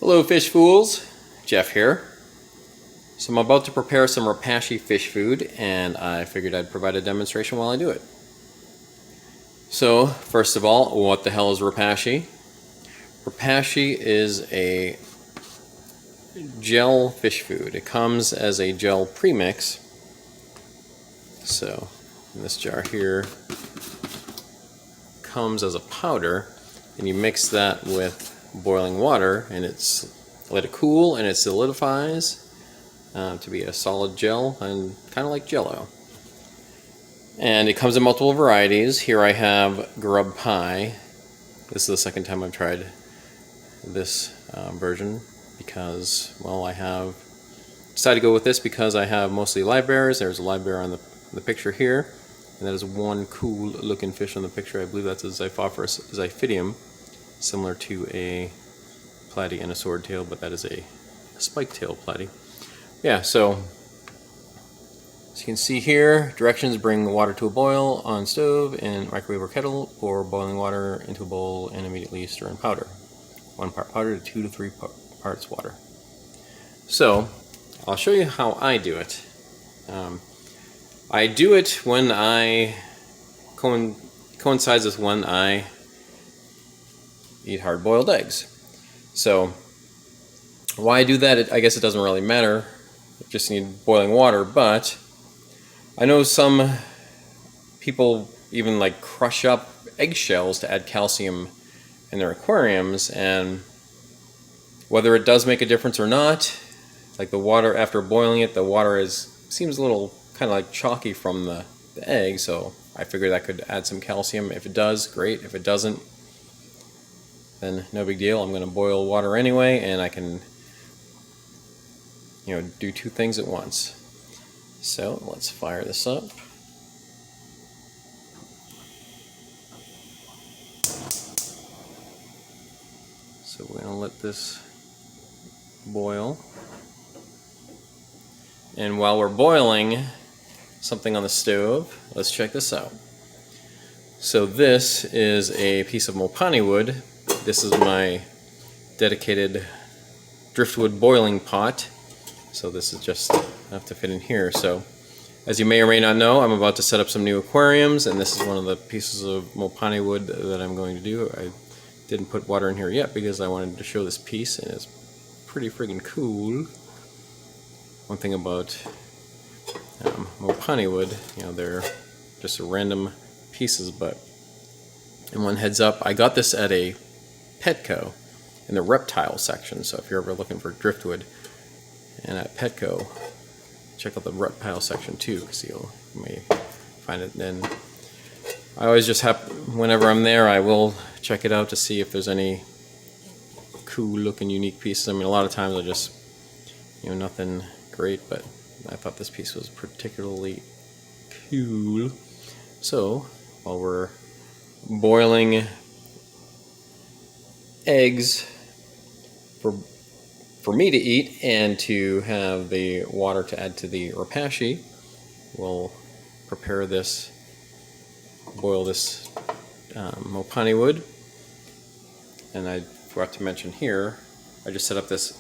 Hello fish fools, Jeff here. So I'm about to prepare some Repashy fish food and I figured I'd provide a demonstration while I do it. So first of all, what the hell is Repashy? Repashy is a gel fish food. It comes as a gel premix. So in this jar here comes as a powder and you mix that with boiling water and let it cool and it solidifies to be a solid gel and kind of like Jello. And it comes in multiple varieties. Here I have grub pie. This is the second time I've tried this version because, well, I have decided to go with this because I have mostly live bears. There's a live bear on the picture here, and that is one cool looking fish on the picture. I believe that's a Xiphidium, similar to a platy and a swordtail, but that is a spike-tail platy. Yeah, so as you can see here, directions: bring the water to a boil on stove and microwave or kettle, pour boiling water into a bowl and immediately stir in powder. 1 part powder to 2 to 3 parts water. So I'll show you how I do it. I do it when I coincides with when I eat hard-boiled eggs. So why I do that, I guess it doesn't really matter. I just need boiling water, but I know some people even like crush up eggshells to add calcium in their aquariums, and whether it does make a difference or not, like the water after boiling it, the water seems a little kind of like chalky from the egg, so I figured that could add some calcium. If it does, great. If it doesn't, then no big deal. I'm going to boil water anyway, and I can, do two things at once. So let's fire this up. So we're going to let this boil. And while we're boiling something on the stove, let's check this out. So this is a piece of Mopani wood. This is my dedicated driftwood boiling pot. So this is just enough to fit in here. So as you may or may not know, I'm about to set up some new aquariums, and this is one of the pieces of Mopani wood that I'm going to do. I didn't put water in here yet because I wanted to show this piece, and it's pretty friggin' cool. One thing about Mopani wood, they're just random pieces, but and one heads up, I got this at a Petco in the reptile section, so if you're ever looking for driftwood and at Petco, check out the reptile section too, because you may find it. And I always just whenever I'm there, I will check it out to see if there's any cool looking unique pieces. I mean, a lot of times I just, nothing great, but I thought this piece was particularly cool. So while we're boiling eggs for me to eat and to have the water to add to the Repashy, we'll prepare this, boil this Mopani wood. And I forgot to mention here, I just set up this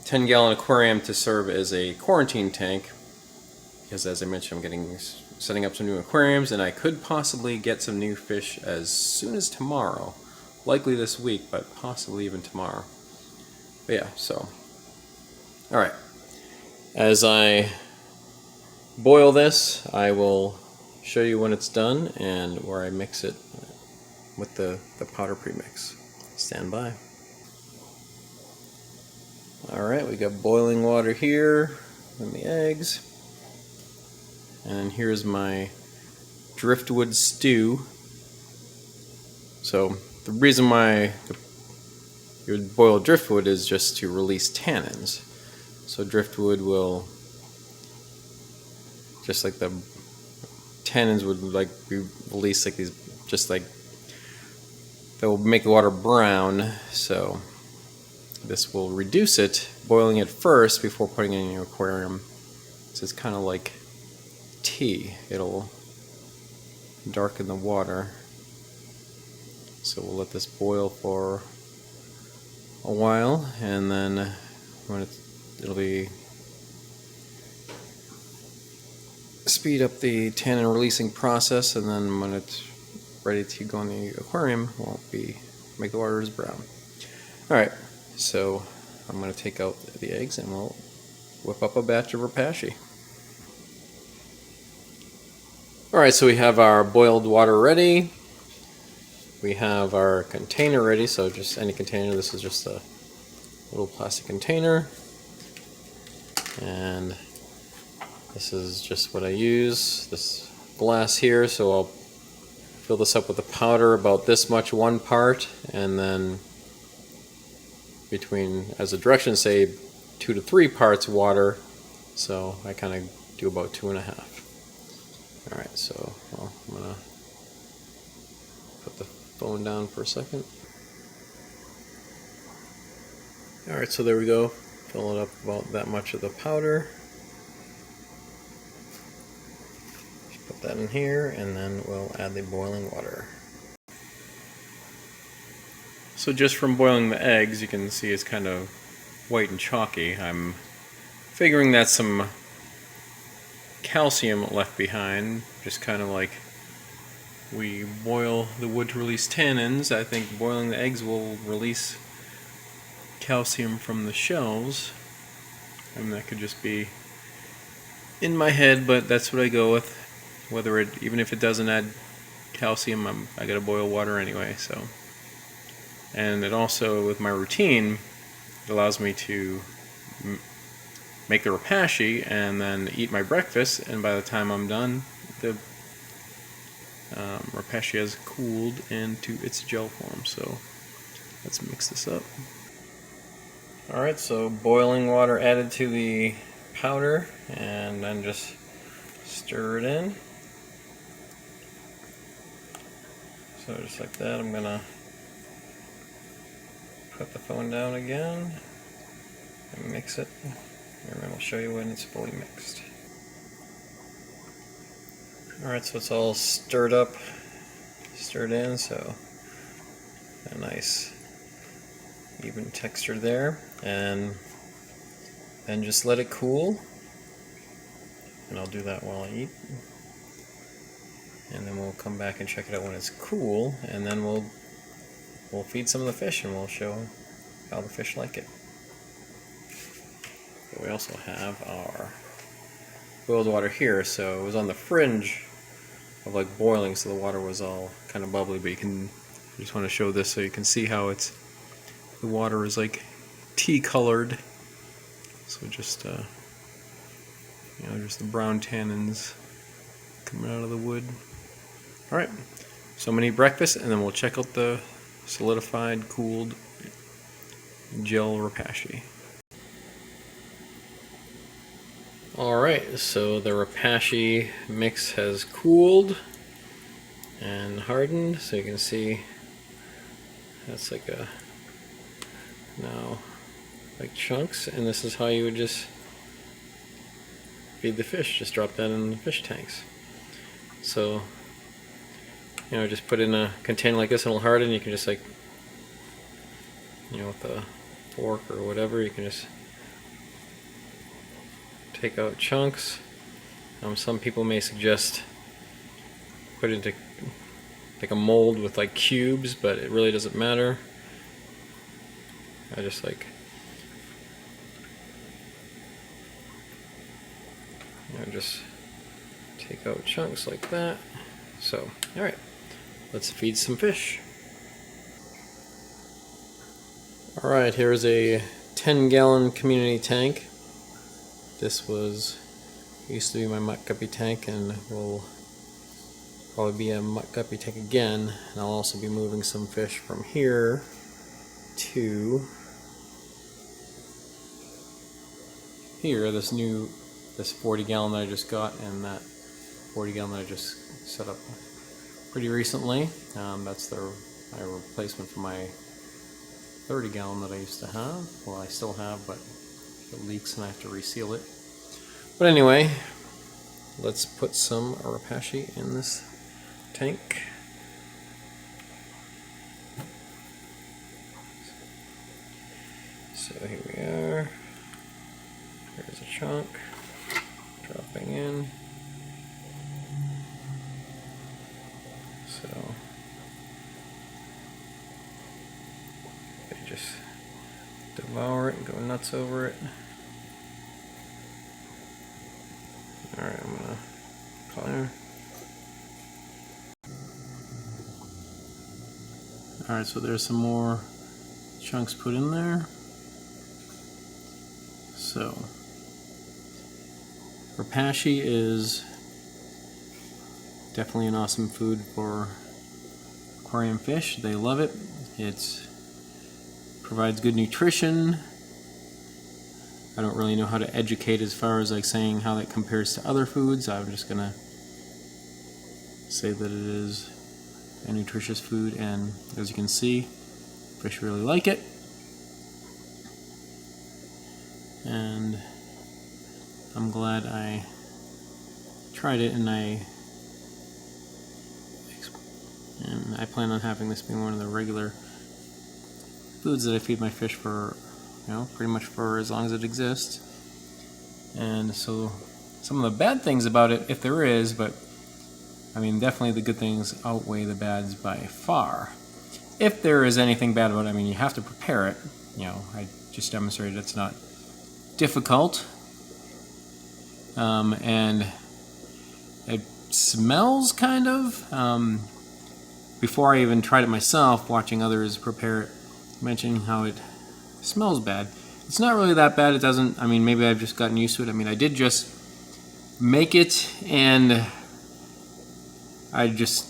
10-gallon aquarium to serve as a quarantine tank, because as I mentioned, I'm setting up some new aquariums, and I could possibly get some new fish as soon as tomorrow. Likely this week, but possibly even tomorrow. But yeah, so alright. As I boil this, I will show you when it's done and where I mix it with the powder premix. Stand by. Alright, we got boiling water here and the eggs. And here's my driftwood stew. So the reason why you would boil driftwood is just to release tannins. So driftwood will, just like the tannins would be released like these, just like that will make the water brown. So this will reduce it, boiling it first before putting it in your aquarium. So it's kind of like tea. It'll darken the water. So we'll let this boil for a while, and then when it'll be speed up the tannin releasing process, and then when it's ready to go in the aquarium, make the waters brown. Alright, so I'm going to take out the eggs and we'll whip up a batch of Repashy. Alright, so we have our boiled water ready. We have our container ready, so just any container. This is just a little plastic container. And this is just what I use, this glass here, so I'll fill this up with the powder about this much, 1 part, and then between, as the directions say, 2 to 3 parts water, so I kind of do about 2.5. Alright, so I'm going to put the phone down for a second. Alright, so there we go. Fill it up about that much of the powder. Just put that in here, and then we'll add the boiling water. So just from boiling the eggs, you can see it's kind of white and chalky. I'm figuring that's some calcium left behind, just kind of like we boil the wood to release tannins. I think boiling the eggs will release calcium from the shells. I mean, that could just be in my head, but that's what I go with. Whether it, even if it doesn't add calcium, I gotta boil water anyway. So, and it also, with my routine, it allows me to make the Repashy and then eat my breakfast, and by the time I'm done, the Repashy has cooled into its gel form. So let's mix this up. Alright, so boiling water added to the powder, and then just stir it in. So just like that, I'm gonna put the phone down again and mix it, and then I'll show you when it's fully mixed. Alright, so it's all stirred in, so a nice even texture there, and then just let it cool, and I'll do that while I eat, and then we'll come back and check it out when it's cool, and then we'll feed some of the fish and we'll show how the fish like it. But we also have our boiled water here, so it was on the fringe of like boiling, so the water was all kind of bubbly, but I just want to show this so you can see how the water is like tea colored. So just just the brown tannins coming out of the wood. Alright, so I'm gonna eat breakfast and then we'll check out the solidified, cooled gel Repashy. Alright, so the Repashy mix has cooled and hardened, so you can see that's like now like chunks, and this is how you would just feed the fish. Just drop that in the fish tanks. So just put in a container like this and it'll harden. You can just like with a fork or whatever, you can just take out chunks. Some people may suggest put it into like a mold with like cubes, but it really doesn't matter. I just just take out chunks like that. So, alright, let's feed some fish. Alright, here's a 10-gallon community tank. This used to be my muck guppy tank, and will probably be a muck guppy tank again. And I'll also be moving some fish from here to here, this 40-gallon that I just got, and that 40-gallon that I just set up pretty recently. That's my replacement for my 30-gallon that I used to have. Well, I still have, but it leaks and I have to reseal it. But anyway, let's put some Repashy in this tank. So here we are. There's a chunk dropping in. So they just devour it and go nuts over it. Alright, I'm gonna climb. Alright, so there's some more chunks put in there. So Repashy is definitely an awesome food for aquarium fish. They love it. It provides good nutrition. I don't really know how to educate as far as like saying how that compares to other foods. I'm just gonna say that it is a nutritious food, and as you can see, fish really like it. And I'm glad I tried it, and I plan on having this be one of the regular foods that I feed my fish for, you know, pretty much for as long as it exists. And so some of the bad things about it, if there is, but I mean definitely the good things outweigh the bads by far. If there is anything bad about it, I mean you have to prepare it. You know, I just demonstrated it's not difficult. And it smells kind of. Before I even tried it myself, watching others prepare it, mentioning how it smells bad. It's not really that bad. It doesn't, I mean, maybe I've just gotten used to it. I mean, I did just make it, and I just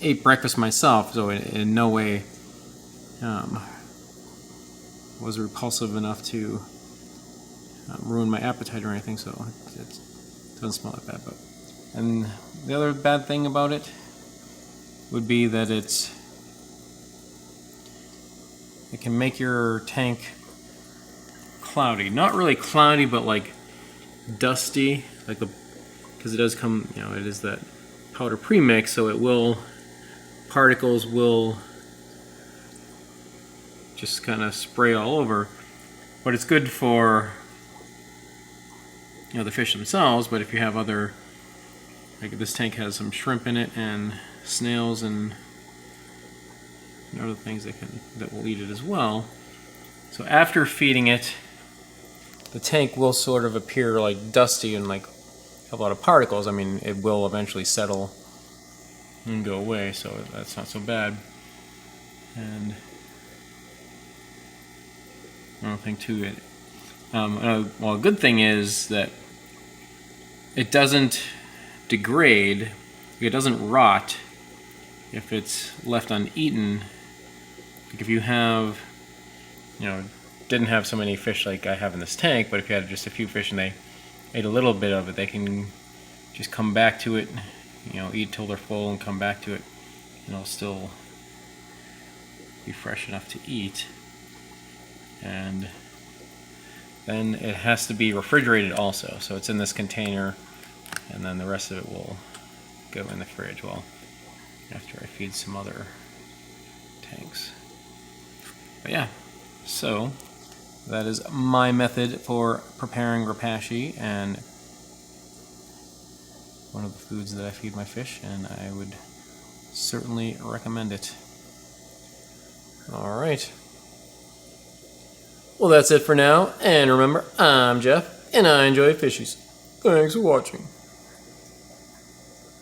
ate breakfast myself, so in no way was repulsive enough to ruin my appetite or anything, so it doesn't smell that bad. And the other bad thing about it would be that it can make your tank cloudy. Not really cloudy, but like dusty, like because it does come, you know, it is that powder premix, so it will, particles will just kind of spray all over. But it's good for, you know, the fish themselves. But if you have other, like this tank has some shrimp in it and snails and other things that will eat it as well. So after feeding it, the tank will sort of appear like dusty and like have a lot of particles. I mean, it will eventually settle and go away, so that's not so bad. And another thing too, well, a good thing is that it doesn't degrade, it doesn't rot if it's left uneaten. Like if you have, you know, didn't have so many fish like I have in this tank, but if you had just a few fish and they ate a little bit of it, they can just come back to it, you know, eat till they're full and come back to it, and it'll still be fresh enough to eat. And then it has to be refrigerated also, so it's in this container, and then the rest of it will go in the fridge, well, after I feed some other tanks. But yeah, so that is my method for preparing Repashy, and one of the foods that I feed my fish, and I would certainly recommend it. Alright. Well, that's it for now, and remember, I'm Jeff, and I enjoy fishies. Thanks for watching.